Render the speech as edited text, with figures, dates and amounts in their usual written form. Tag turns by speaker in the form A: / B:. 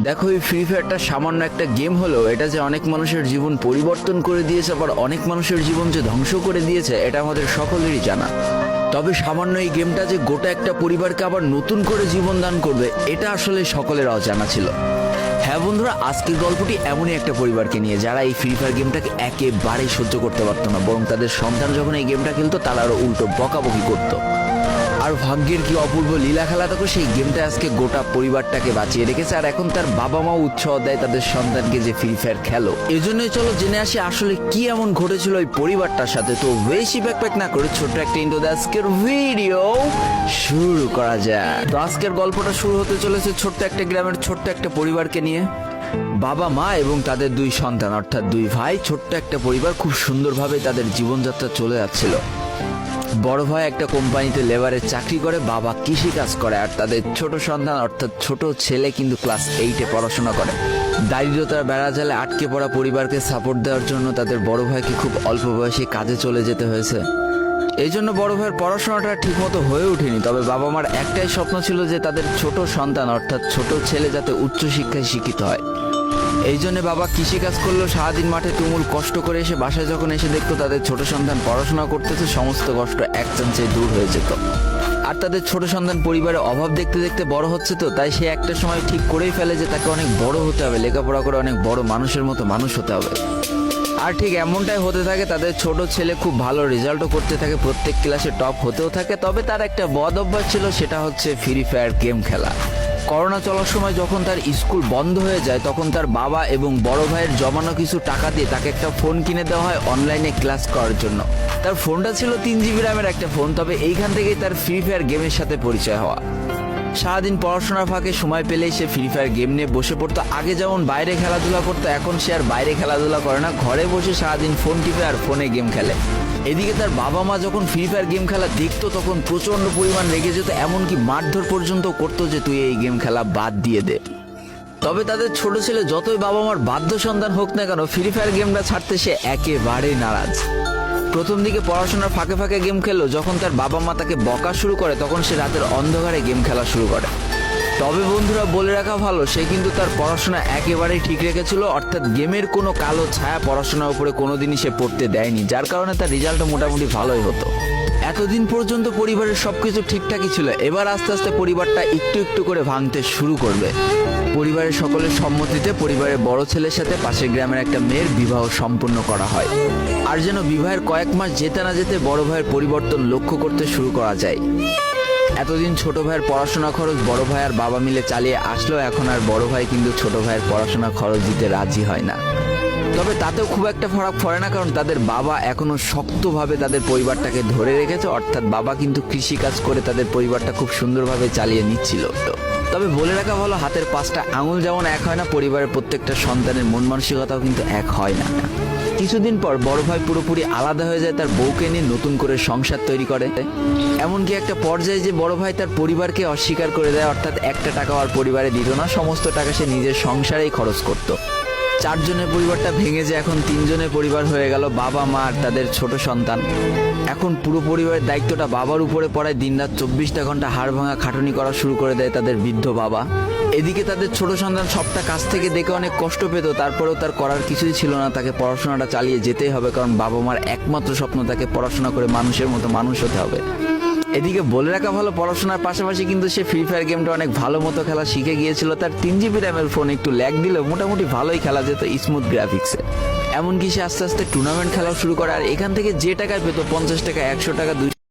A: দেখো, এই ফ্রি ফায়ারটা সামান্য একটা গেম হলেও এটা যে অনেক মানুষের জীবন পরিবর্তন করে দিয়েছে, আবার অনেক মানুষের জীবন যে ধ্বংস করে দিয়েছে এটা আমাদের সকলেরই জানা। তবে সামান্য এই গেমটা যে গোটা একটা পরিবারকে আবার নতুন করে জীবন দান করবে এটা আসলে সকলের অজানা ছিল। হ্যাঁ বন্ধুরা, আজকের গল্পটি এমনই একটা পরিবারকে নিয়ে যারা এই ফ্রি ফায়ার গেমটাকে একেবারেই সহ্য করতে পারতো না, বরং তাদের সন্তান যখন এই গেমটা খেলতো তারা আরো উল্টো বকাবকি করতো। আর ভাগ্যের কি অপূর্ব লীলা খেলা, দেখো সেই গেমটা আজকে গোটা পরিবারটাকে বাঁচিয়ে রেখেছে। আর এখন তার বাবা মাও উৎসাহ দেয় তাদের সন্তানকে যে ফ্রি ফায়ার খেলো। এই জন্যই চলো জেনে আসি আসলে কি এমন ঘটেছিল ওই পরিবারটার সাথে। তো বেশি ব্যাকপ্যাক না করে ছোট্ট একটা ইন্ট্রো দিয়ে আজকের ভিডিও শুরু করা যায়। তো আজকের গল্পটা শুরু হতে চলেছে ছোট্ট একটা গ্রামের ছোট্ট একটা পরিবারকে নিয়ে। বাবা মা এবং তাদের দুই সন্তান অর্থাৎ দুই ভাই, ছোট্ট একটা পরিবার, খুব সুন্দরভাবে তাদের জীবনযাত্রা চলে যাচ্ছিল। বড় ভাই একটা কোম্পানিতে লেবারের চাকরি করে, বাবা কৃষি কাজ করে, আর তাদের ছোট সন্তান অর্থাৎ ছোট ছেলে কিন্তু ক্লাস 8-এ পড়াশোনা করে। দারিদ্রতার বেড়াজালে আটকে পড়া পরিবারকে সাপোর্ট দেওয়ার জন্য তাদের বড় ভাইকে খুব অল্প বয়সে কাজে চলে যেতে হয়েছে। এই জন্য বড় ভাইয়ের পড়াশোনাটা ঠিকমতো হয়ে ওঠেনি। তবে বাবা মার একটাই স্বপ্ন ছিল যে তাদের ছোট সন্তান অর্থাৎ ছোট ছেলে যাতে উচ্চশিক্ষায় শিক্ষিত হয়। এই জন্য বাবা কৃষিকাজ করলেও সারাদিন মাঠে তুমুল কষ্ট করে এসে বাসায় যখন এসে দেখতো তাদের ছোট সন্তান পড়াশোনা করতেছে, সমস্ত কষ্ট এক চান্সে দূর হয়ে যেত। আর তাদের ছোট সন্তান পরিবারে অভাব দেখতে দেখতে বড় হচ্ছে, তো তাই সে একটা সময় ঠিক করেই ফেলে যে তাকে অনেক বড় হতে হবে, লেখাপড়া করে অনেক বড় মানুষের মতো মানুষ হতে হবে। আর ঠিক এমনটাই হতে থাকে। তাদের ছোট ছেলে খুব ভালো রেজাল্টও করতে থাকে, প্রত্যেক ক্লাসে টপ হতেও থাকে। তবে তার একটা বদ অভ্যাস ছিল, সেটা হচ্ছে ফ্রি ফায়ার গেম খেলা। করোনা চলার সময় যখন তার স্কুল বন্ধ হয়ে যায় তখন তার বাবা এবং বড় ভাইয়ের জমানো কিছু টাকা দিয়ে তাকে একটা ফোন কিনে দেওয়া হয় অনলাইনে ক্লাস করার জন্য। তার ফোনটা ছিল 3 GB র্যামের একটা ফোন। তবে এইখান থেকেই তার ফ্রি ফায়ার গেমের সাথে পরিচয় হওয়া। সারাদিন পড়াশোনার ফাঁকে সময় পেলেই সে ফ্রি ফায়ার গেম নিয়ে বসে পড়তো। আগে যেমন বাইরে খেলাধুলা করতো, এখন সে আর বাইরে খেলাধুলা করে না, ঘরে বসে সারাদিন ফোন টিপে আর ফোনে গেম খেলে। এদিকে তার বাবা মা যখন ফ্রি ফায়ার গেম খেলা দেখতো তখন প্রচন্ড পরিমাণ রেগে যেত, এমনকি মারধর পর্যন্ত করতো যে তুই এই গেম খেলা বাদ দিয়ে দে। তবে তাদের ছোট ছেলে যতই বাবা মার বাধ্য সন্তান হোক না কেন, ফ্রি ফায়ার গেমটা ছাড়তে সে একেবারেই নারাজ। প্রথম দিকে পড়াশোনার ফাঁকে ফাঁকে গেম খেললো, যখন তার বাবা মা তাকে বকা শুরু করে তখন সে রাতের অন্ধকারে গেম খেলা শুরু করে। তবে বন্ধুরা বলে রাখা ভালো, সে কিন্তু তার পড়াশোনা একেবারেই ঠিক রেখেছিল, অর্থাৎ গেমের কোনো কালো ছায়া পড়াশোনার উপরে কোনোদিনই সে পড়তে দেয়নি, যার কারণে তার রেজাল্টও মোটামুটি ভালোই হতো। এতদিন পর্যন্ত পরিবারের সবকিছু ঠিকঠাকই ছিল, এবার আস্তে আস্তে পরিবারটা একটু একটু করে ভাঙতে শুরু করবে। পরিবারের সকলের সম্মতিতে পরিবারের বড় ছেলের সাথে পাশের গ্রামের একটা মেয়ের বিবাহ সম্পন্ন করা হয়। আর যেন বিবাহের কয়েক মাস যেতে না যেতে বড় ভাইয়ের পরিবর্তন লক্ষ্য করতে শুরু করা যায়। এতদিন ছোট ভাইয়ের পড়াশোনা খরচ বড় ভাই আর বাবা মিলে চালিয়ে আসলেও এখন আর বড় ভাই কিন্তু ছোট ভাইয়ের পড়াশোনা খরচ দিতে রাজি হয় না। তবে তাতেও খুব একটা ফারাক পড়ে না, কারণ তাদের বাবা এখনো শক্তভাবে তাদের পরিবারটাকে ধরে রেখেছে, অর্থাৎ বাবা কিন্তু কৃষিকাজ করে তাদের পরিবারটা খুব সুন্দরভাবে চালিয়ে নিচ্ছিল। তবে বলে রাখা ভালো, হাতের 5টা আঙুল যেমন এক হয় না, পরিবারের প্রত্যেকটা সন্তানের মন মানসিকতাও কিন্তু এক হয় না। কিছুদিন পর বড় ভাই পুরোপুরি আলাদা হয়ে যায়, তার বউকে নিয়ে নতুন করে সংসার তৈরি করে। এমনকি একটা পর্যায়ে যে বড় ভাই তার পরিবারকে অস্বীকার করে দেয়, অর্থাৎ একটা টাকাও আর পরিবারে দিত না, সমস্ত টাকা সে নিজের সংসারেই খরচ করত। 4 জনের পরিবারটা ভেঙে যে এখন 3 জনের পরিবার হয়ে গেল, বাবা মা আর তাদের ছোট সন্তান। এখন পুরো পরিবারের দায়িত্বটা বাবার উপরে পড়ায়, দিনরাত 24টা ঘন্টা হাড় ভাঙা খাটুনি করা শুরু করে দেয় তাদের বৃদ্ধ বাবা। এদিকে তাদের ছোট সন্তান সবটা কাছ থেকে দেখে অনেক কষ্ট পেত, তারপরেও তার করার কিছুই ছিল না, তাকে পড়াশোনাটা চালিয়ে যেতেই হবে, কারণ বাবা মার একমাত্র স্বপ্ন তাকে পড়াশোনা করে মানুষের মতো মানুষ হতে হবে। এদিকে বলে রাখা ভালো, পড়াশোনার পাশাপাশি কিন্তু সে ফ্রি ফায়ার গেমটা অনেক ভালো মতো খেলা শিখে গিয়েছিল। তার 3 GB র্যামের ফোন একটু ল্যাগ দিলেও মোটামুটি ভালোই খেলা যেত স্মুথ গ্রাফিক্সে। এমনকি সে আস্তে আস্তে টুর্নামেন্ট খেলাও শুরু করে, আর এখান থেকে যে টাকায় পেত 50 টাকা, 100 টাকা, 200